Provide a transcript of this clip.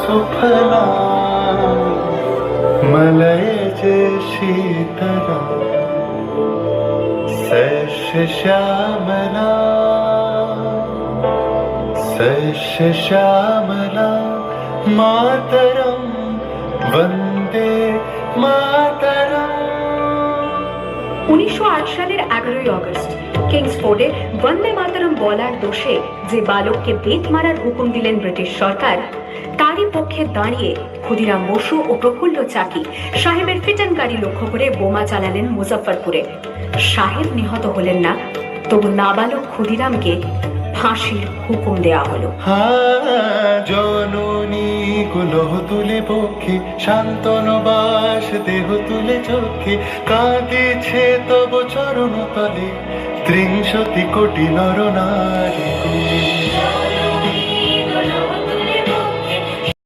सुफला मलयज शीतला सस्य श्यामला सस्य श्यामला मातरम वंदे मातरम। 1908 সালের 11ই আগস্ট কিংসফোর্ডে বন্দে মাতরম বলার দোষে যে বালককে বেত মারার হুকুম দিলেন ব্রিটিশ সরকার, তারই পক্ষে দাঁড়িয়ে ক্ষুদিরাম বসু ও প্রফুল্ল চাকি সাহেবের ফিটন গাড়ি লক্ষ্য করে বোমা চালালেন মুজফ্ফরপুরে। সাহেব নিহত হলেন না, তবু নাবালক ক্ষুদিরামকে ফাঁসির হুকুম দেয়া হলো। জননী কুলহ তুলে পক্ষে শান্তনবাস দেহ তুলে চোখে কাঁদিছে তব চরণ তলে 30 কোটি নর নারী।